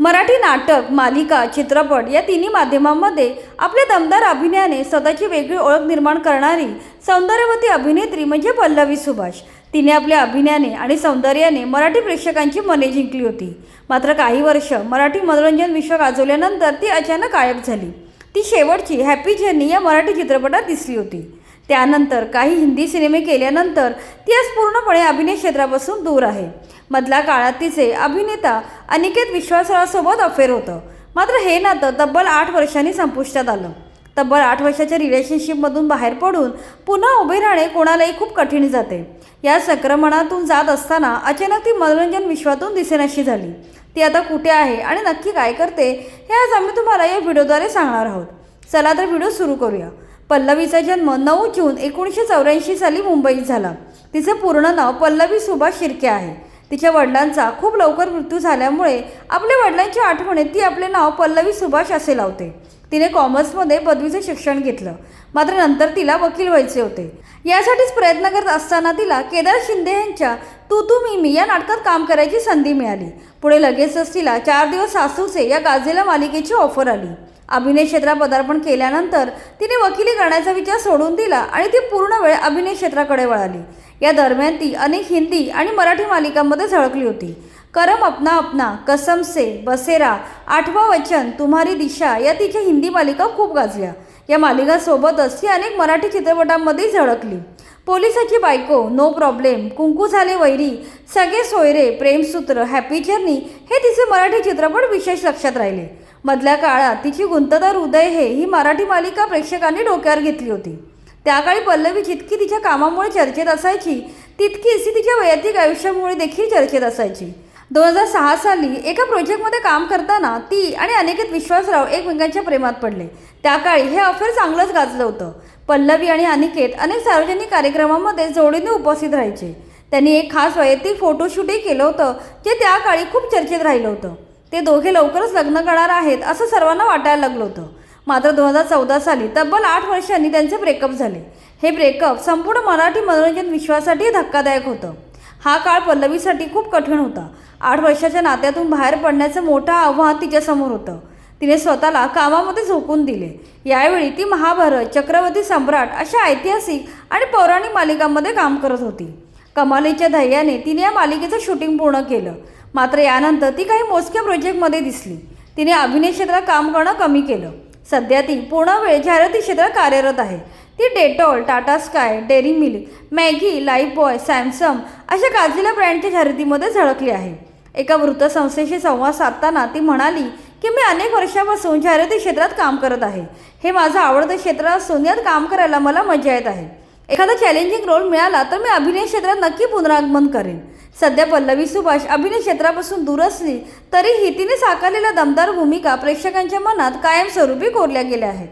मराठी नाटक, मालिका, चित्रपट या तिन्ही माध्यमांमध्ये आपल्या दमदार अभिनयाने स्वतःची वेगळी ओळख निर्माण करणारी सौंदर्यवती अभिनेत्री म्हणजे पल्लवी सुभाष। तिने आपल्या अभिनयाने आणि सौंदर्याने मराठी प्रेक्षकांची मने जिंकली होती। मात्र काही वर्ष मराठी मनोरंजन विश्व गाजवल्यानंतर ती अचानक गायब झाली। ती शेवटची हॅपी जर्नी या मराठी चित्रपटात दिसली होती। त्यानंतर काही हिंदी सिनेमे केल्यानंतर ती आज पूर्णपणे अभिनय क्षेत्रापासून दूर आहे। मधल्या काळात तिचे अभिनेता अनिकेत विश्वासरावसोबत अफेअर होतं। मात्र हे नातं तब्बल 8 वर्षांनी संपुष्टात आलं। तब्बल 8 वर्षाच्या रिलेशनशिपमधून बाहेर पडून पुन्हा उभे राहणे कोणालाही खूप कठीण जाते। या संक्रमणातून जात असताना अचानक ती मनोरंजन विश्वातून दिसेनाशी झाली। ती आता कुठे आहे आणि नक्की काय करते हे आज आम्ही तुम्हाला या व्हिडिओद्वारे सांगणार आहोत। चला तर व्हिडिओ सुरू करूया। पल्लवीचा जन्म 9 जून 1984 साली मुंबईत झाला। तिचे पूर्ण नाव पल्लवी सुभाष शिर्के आहे। तिच्या वडिलांचा खूप लवकर मृत्यू झाल्यामुळे आपल्या वडिलांच्या आठवणीत ती आपले नाव पल्लवी सुभाष असे लावते। तिने कॉमर्समध्ये पदवीचे शिक्षण घेतलं। मात्र नंतर तिला वकील व्हायचे होते। यासाठीच प्रयत्न करत असताना तिला केदार शिंदे यांच्या तू तू मी मी या नाटकात काम करायची संधी मिळाली। पुढे लगेचच तिला 4 दिवस सासूचे या गाजलेल्या मालिकेची ऑफर आली। अभिनय क्षेत्रात पदार्पण केल्यानंतर तिने वकिली करण्याचा विचार सोडून दिला आणि ती पूर्ण वेळ अभिनय क्षेत्राकडे वळाली। या दरम्यान ती अनेक हिंदी आणि मराठी मालिकांमध्ये झळकली होती। करम अपना अपना, कसम से, बसेरा, आठवा वचन, तुम्हारी दिशा या तिच्या हिंदी मालिका खूप गाजल्या। या मालिकांसोबतच ती अनेक मराठी चित्रपटांमध्ये झळकली। पोलिसाची बायको, नो प्रॉब्लेम, कुंकू झाले वैरी, सगळे सोयरे, प्रेमसूत्र, हॅपी जर्नी हे तिचे मराठी चित्रपट विशेष लक्षात राहिले। मधल्या काळात तिची गुंतदार उदय हे ही मराठी मालिका प्रेक्षकांनी डोक्यावर घेतली होती। त्याकाळी पल्लवी जितकी तिच्या कामामुळे चर्चेत असायची तितकीच ती तिच्या वैयक्तिक आयुष्यामुळे देखील चर्चेत असायची। 2006 साली एका प्रोजेक्टमध्ये काम करताना ती आणि अनिकेत विश्वासराव एकमेकांच्या प्रेमात पडले। त्याकाळी हे अफेअर चांगलंच गाजलं होतं। पल्लवी आणि अनिकेत अनेक सार्वजनिक कार्यक्रमांमध्ये जोडीने उपस्थित राहायचे। त्यांनी एक खास वैयक्तिक फोटोशूटही केलं होतं जे त्याकाळी खूप चर्चेत राहिलं होतं। ते दोघे लवकरच लग्न करणार आहेत असं सर्वांना वाटायला लागलं होतं। मात्र 2014 साली तब्बल 8 वर्षांनी त्यांचे ब्रेकअप झाले। हे ब्रेकअप संपूर्ण मराठी मनोरंजन विश्वासाठी धक्कादायक होतं। हा काळ पल्लवीसाठी खूप कठीण होता। 8 वर्षाच्या नात्यातून बाहेर पडण्याचं मोठं आव्हान तिच्यासमोर होतं। तिने स्वतःला कामामध्ये झोकून दिले। यावेळी ती महाभारत, चक्रवर्ती सम्राट अशा ऐतिहासिक आणि पौराणिक मालिकांमध्ये काम करत होती। कमालीच्या धैर्याने तिने या मालिकेचं शूटिंग पूर्ण केलं। मात्र यानंतर ती काही मोजक्या प्रोजेक्टमध्ये दिसली। तिने अभिनय क्षेत्रात काम करणं कमी केलं। सध्या ती पूर्ण वेळ जाहिराती क्षेत्रात कार्यरत आहे। ती Dettol, Tata sky, Dairy Milk, Maggi, Lifebuoy, Samsung अशा गाजलेल्या ब्रँडच्या जाहिरातीमध्ये झळकली आहे। एका वृत्तसंस्थेशी संवाद साधताना ती म्हणाली की मी अनेक वर्षापासून जाहिराती क्षेत्रात काम करत आहे। हे माझं आवडतं क्षेत्र असून यात काम करायला मला मजा येत आहे। एखादा चॅलेंजिंग रोल मिळाला तर मी अभिनय क्षेत्रात नक्की पुनरागमन करेन। सध्या पल्लवी सुभाष अभिनय क्षेत्रापासून दूर असली तरीही तिने साकारलेल्या दमदार भूमिका प्रेक्षकांच्या मनात कायमस्वरूपी कोरल्या गेल्या आहेत।